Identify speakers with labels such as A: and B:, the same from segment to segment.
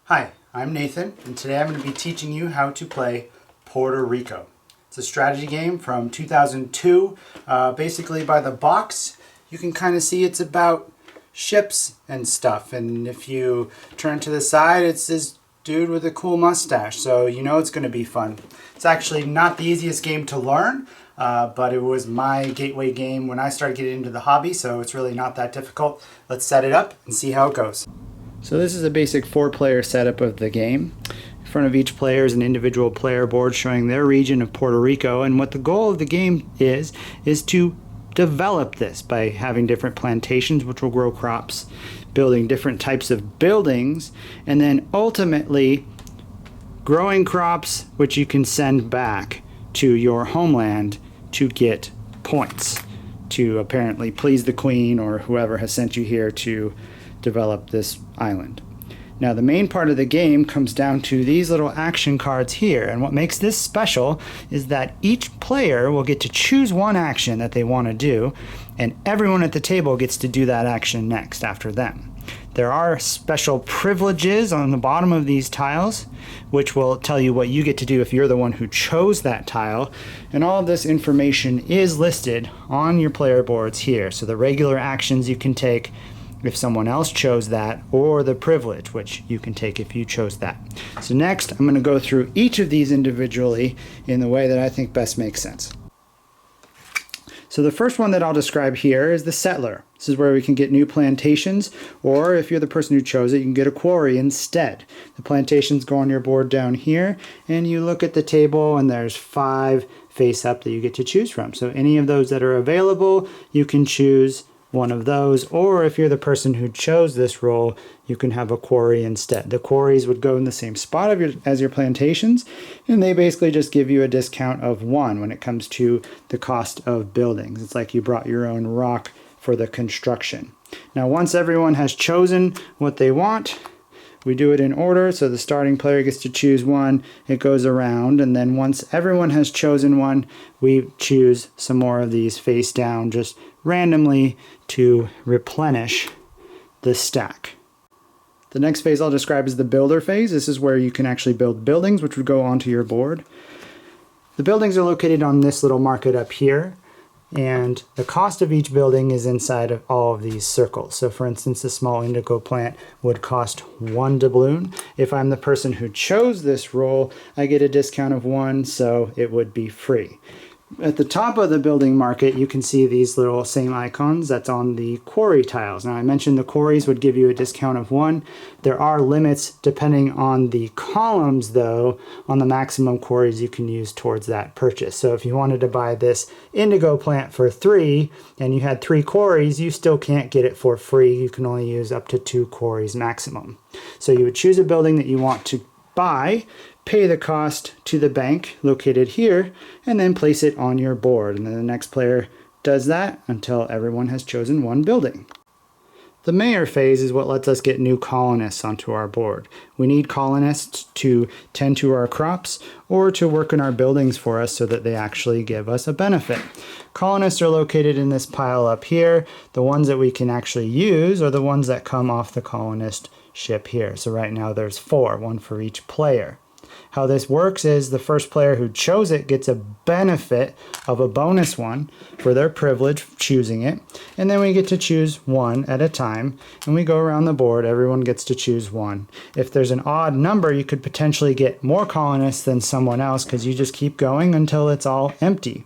A: Hi, I'm Nathan, and today I'm going to be teaching you how to play Puerto Rico. It's a strategy game from 2002. Basically, by the box, you can kind of see it's about ships and stuff. And if you turn to the side, it's this dude with a cool mustache, so you know it's going to be fun. It's actually not the easiest game to learn, but it was my gateway game when I started getting into the hobby, so it's really not that difficult. Let's set it up and see how it goes. So this is a basic 4-player setup of the game. In front of each player is an individual player board showing their region of Puerto Rico, and what the goal of the game is to develop this by having different plantations which will grow crops, building different types of buildings, and then ultimately growing crops which you can send back to your homeland to get points to apparently please the queen or whoever has sent you here to develop this island. Now the main part of the game comes down to these little action cards here, and what makes this special is that each player will get to choose one action that they want to do, and everyone at the table gets to do that action next after them. There are special privileges on the bottom of these tiles which will tell you what you get to do if you're the one who chose that tile, and all of this information is listed on your player boards here. So the regular actions you can take if someone else chose that, or the privilege, which you can take if you chose that. So next, I'm going to go through each of these individually in the way that I think best makes sense. So the first one that I'll describe here is the settler. This is where we can get new plantations, or if you're the person who chose it, you can get a quarry instead. The plantations go on your board down here, and you look at the table and there's 5 face up that you get to choose from. So any of those that are available, you can choose one of those, or if you're the person who chose this role, you can have a quarry instead. The quarries would go in the same spot as your plantations, and they basically just give you a discount of 1 when it comes to the cost of buildings. It's like you brought your own rock for the construction. Now once everyone has chosen what they want, we do it in order, so the starting player gets to choose one, it goes around, and then once everyone has chosen one, we choose some more of these face down just randomly to replenish the stack. The next phase I'll describe is the builder phase. This is where you can actually build buildings which would go onto your board. The buildings are located on this little market up here, and the cost of each building is inside of all of these circles. So for instance, a small indigo plant would cost 1 doubloon. If I'm the person who chose this role, I get a discount of 1, so it would be free. At the top of the building market, you can see these little same icons that's on the quarry tiles. Now I mentioned the quarries would give you a discount of 1. There are limits depending on the columns though, on the maximum quarries you can use towards that purchase. So if you wanted to buy this indigo plant for 3 and you had 3 quarries, you still can't get it for free. You can only use up to 2 quarries maximum. So you would choose a building that you want to buy, pay the cost to the bank located here, and then place it on your board. And then the next player does that until everyone has chosen one building. The mayor phase is what lets us get new colonists onto our board. We need colonists to tend to our crops or to work in our buildings for us so that they actually give us a benefit. Colonists are located in this pile up here. The ones that we can actually use are the ones that come off the colonist ship here. So right now there's 4, 1 for each player. How this works is the first player who chose it gets a benefit of a bonus 1 for their privilege of choosing it, and then we get to choose 1 at a time, and we go around the board, everyone gets to choose 1. If there's an odd number, you could potentially get more colonists than someone else because you just keep going until it's all empty.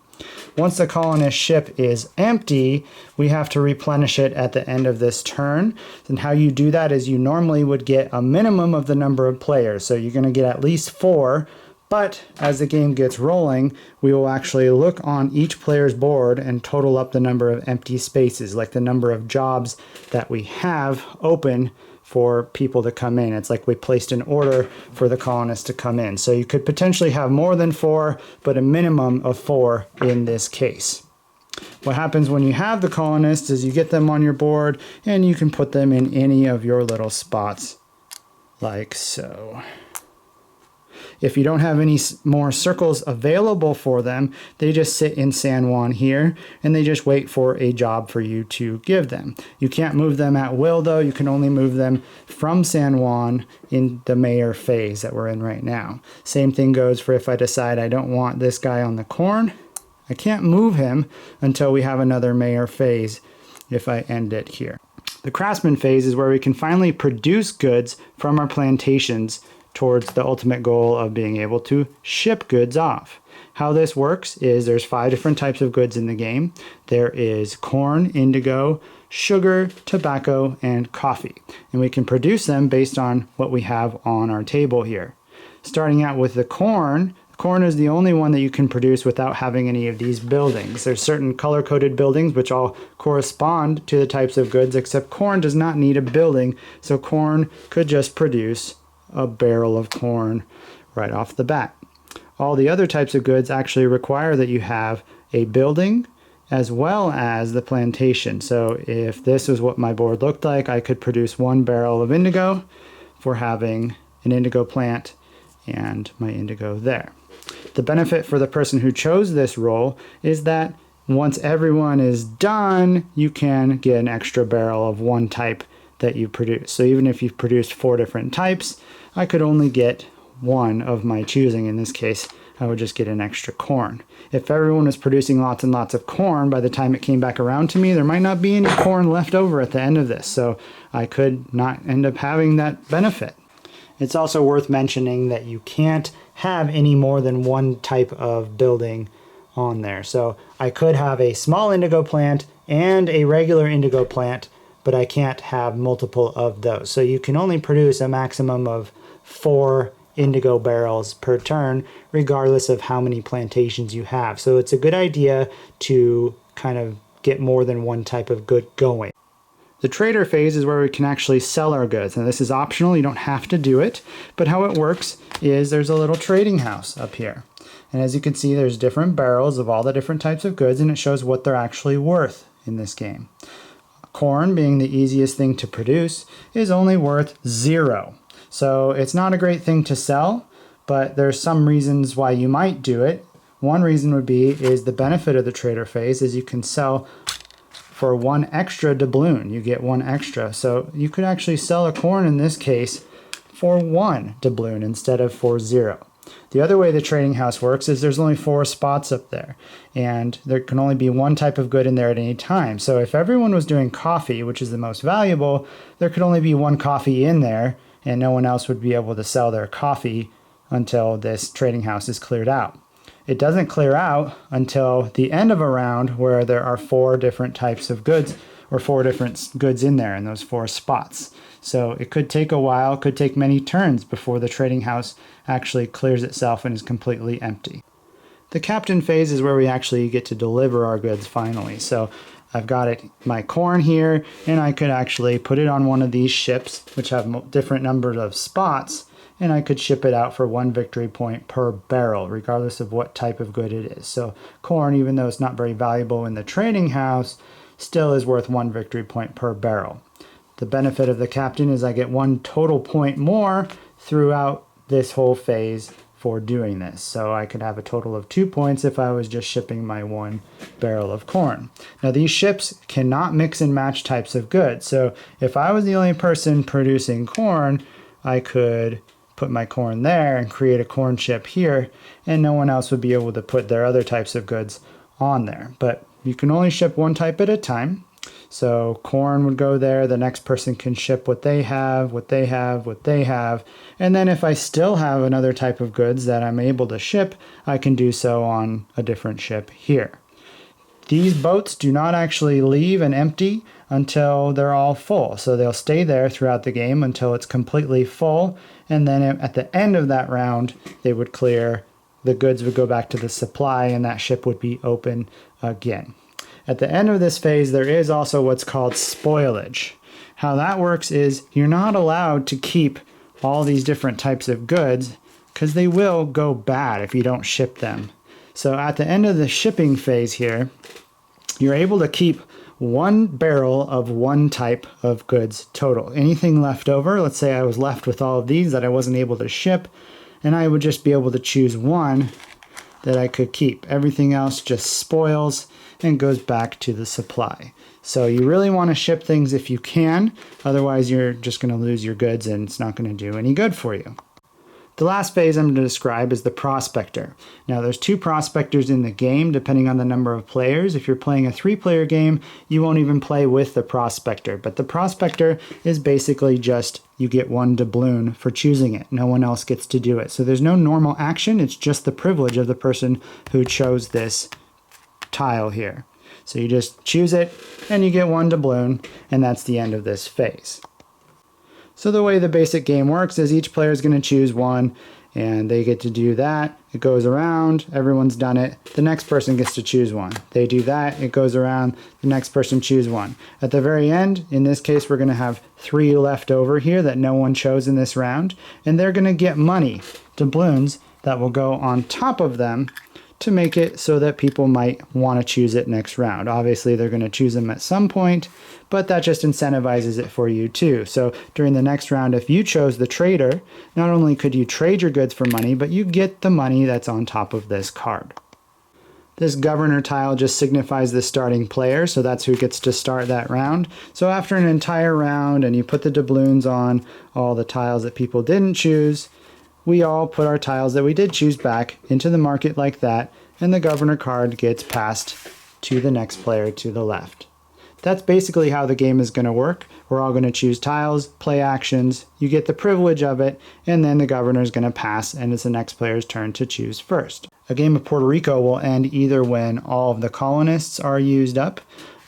A: Once the colonist ship is empty, we have to replenish it at the end of this turn. And how you do that is you normally would get a minimum of the number of players. So you're going to get at least 4, but as the game gets rolling, we will actually look on each player's board and total up the number of empty spaces, like the number of jobs that we have open for people to come in. It's like we placed an order for the colonists to come in. So you could potentially have more than 4, but a minimum of 4 in this case. What happens when you have the colonists is you get them on your board and you can put them in any of your little spots like so. If you don't have any more circles available for them, they just sit in San Juan here, and they just wait for a job for you to give them. You can't move them at will, though. You can only move them from San Juan in the mayor phase that we're in right now. Same thing goes for if I decide I don't want this guy on the corn. I can't move him until we have another mayor phase if I end it here. The craftsman phase is where we can finally produce goods from our plantations towards the ultimate goal of being able to ship goods off. How this works is there's 5 different types of goods in the game. There is corn, indigo, sugar, tobacco, and coffee. And we can produce them based on what we have on our table here. Starting out with the corn is the only one that you can produce without having any of these buildings. There's certain color-coded buildings which all correspond to the types of goods, except corn does not need a building, so corn could just produce a barrel of corn right off the bat. All the other types of goods actually require that you have a building as well as the plantation. So if this is what my board looked like, I could produce 1 barrel of indigo for having an indigo plant and my indigo there. The benefit for the person who chose this role is that once everyone is done, you can get an extra barrel of one type that you produce. So even if you've produced 4 different types, I could only get one of my choosing. In this case, I would just get an extra corn. If everyone was producing lots and lots of corn, by the time it came back around to me, there might not be any corn left over at the end of this, so I could not end up having that benefit. It's also worth mentioning that you can't have any more than one type of building on there. So I could have a small indigo plant and a regular indigo plant, but I can't have multiple of those. So you can only produce a maximum of 4 indigo barrels per turn, regardless of how many plantations you have. So it's a good idea to kind of get more than one type of good going. The trader phase is where we can actually sell our goods. Now this is optional, you don't have to do it, but how it works is there's a little trading house up here. And as you can see, there's different barrels of all the different types of goods, and it shows what they're actually worth in this game. Corn, being the easiest thing to produce, is only worth 0. So it's not a great thing to sell, but there's some reasons why you might do it. One reason would be is the benefit of the trader phase is you can sell for 1 extra doubloon. You get 1 extra. So you could actually sell a corn in this case for 1 doubloon instead of for 0. The other way the trading house works is there's only 4 spots up there, and there can only be 1 type of good in there at any time. So if everyone was doing coffee, which is the most valuable, there could only be 1 coffee in there, and no one else would be able to sell their coffee until this trading house is cleared out. It doesn't clear out until the end of a round where there are 4 different types of goods, or 4 different goods in there in those 4 spots. So it could take a while, could take many turns before the trading house actually clears itself and is completely empty. The captain phase is where we actually get to deliver our goods finally. So I've got my corn here, and I could actually put it on one of these ships, which have different numbers of spots, and I could ship it out for 1 victory point per barrel, regardless of what type of good it is. So corn, even though it's not very valuable in the trading house, still is worth 1 victory point per barrel. The benefit of the captain is I get 1 total point more throughout this whole phase for doing this. So I could have a total of 2 points if I was just shipping my 1 barrel of corn. Now these ships cannot mix and match types of goods. So if I was the only person producing corn, I could put my corn there and create a corn ship here, and no one else would be able to put their other types of goods on there. But you can only ship 1 type at a time. So corn would go there, the next person can ship what they have, what they have, what they have, and then if I still have another type of goods that I'm able to ship, I can do so on a different ship here. These boats do not actually leave and empty until they're all full, so they'll stay there throughout the game until it's completely full, and then at the end of that round, they would clear, the goods would go back to the supply, and that ship would be open again. At the end of this phase, there is also what's called spoilage. How that works is you're not allowed to keep all these different types of goods because they will go bad if you don't ship them. So at the end of the shipping phase here, you're able to keep 1 barrel of 1 type of goods total. Anything left over, let's say I was left with all of these that I wasn't able to ship, and I would just be able to choose one that I could keep. Everything else just spoils and goes back to the supply. So you really want to ship things if you can, otherwise you're just going to lose your goods and it's not going to do any good for you. The last phase I'm going to describe is the Prospector. Now there's 2 Prospectors in the game depending on the number of players. If you're playing a 3-player game, you won't even play with the Prospector. But the Prospector is basically just you get 1 doubloon for choosing it. No one else gets to do it. So there's no normal action, it's just the privilege of the person who chose this tile here. So you just choose it and you get 1 doubloon, and that's the end of this phase. So the way the basic game works is each player is going to choose 1 and they get to do that. It goes around, everyone's done it. The next person gets to choose 1. They do that, it goes around, the next person choose 1. At the very end, in this case, we're going to have 3 left over here that no one chose in this round, and they're going to get money, doubloons, that will go on top of them to make it so that people might want to choose it next round. Obviously, they're going to choose them at some point, but that just incentivizes it for you too. So during the next round, if you chose the trader, not only could you trade your goods for money, but you get the money that's on top of this card. This governor tile just signifies the starting player, so that's who gets to start that round. So after an entire round and you put the doubloons on all the tiles that people didn't choose, we all put our tiles that we did choose back into the market like that, and the governor card gets passed to the next player to the left. That's basically how the game is going to work. We're all going to choose tiles, play actions, you get the privilege of it, and then the governor is going to pass, and it's the next player's turn to choose first. A game of Puerto Rico will end either when all of the colonists are used up,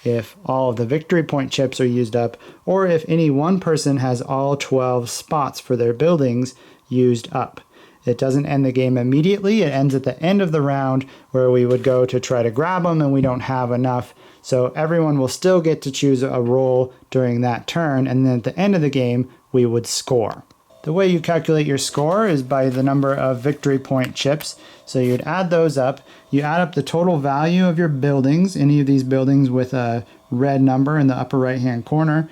A: if all of the victory point chips are used up, or if any one person has all 12 spots for their buildings used up. It doesn't end the game immediately. It ends at the end of the round where we would go to try to grab them and we don't have enough. So everyone will still get to choose a role during that turn, and then at the end of the game we would score. The way you calculate your score is by the number of victory point chips. So you'd add those up. You add up the total value of your buildings, any of these buildings with a red number in the upper right hand corner,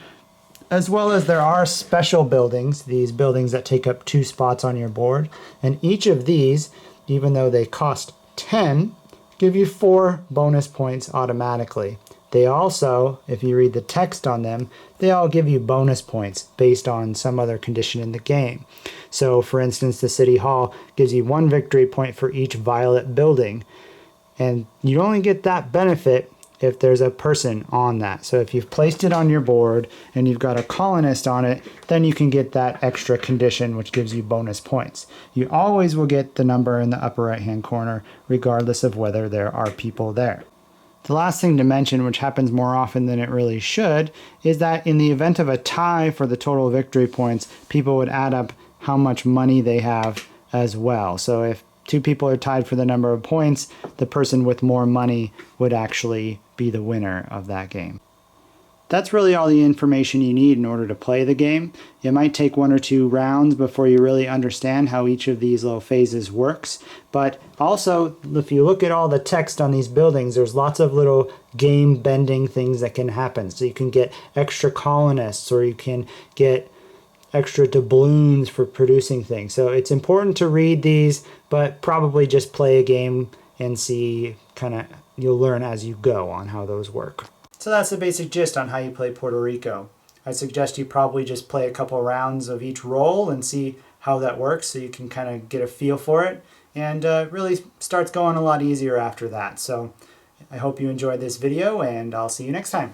A: as well as there are special buildings, these buildings that take up 2 spots on your board. And each of these, even though they cost 10, give you 4 bonus points automatically. They also, if you read the text on them, they all give you bonus points based on some other condition in the game. So for instance, the City Hall gives you 1 victory point for each violet building. And you only get that benefit if there's a person on that. So if you've placed it on your board and you've got a colonist on it, then you can get that extra condition which gives you bonus points. You always will get the number in the upper right hand corner regardless of whether there are people there. The last thing to mention, which happens more often than it really should, is that in the event of a tie for the total victory points, people would add up how much money they have as well. So if 2 people are tied for the number of points, the person with more money would actually be the winner of that game. That's really all the information you need in order to play the game. It might take 1 or 2 rounds before you really understand how each of these little phases works. But also, if you look at all the text on these buildings, there's lots of little game-bending things that can happen. So you can get extra colonists, or you can get extra doubloons for producing things. So it's important to read these, but probably just play a game and see, you'll learn as you go on how those work. So that's the basic gist on how you play Puerto Rico. I suggest you probably just play a couple rounds of each role and see how that works so you can kind of get a feel for it, and really starts going a lot easier after that. So I hope you enjoyed this video, and I'll see you next time.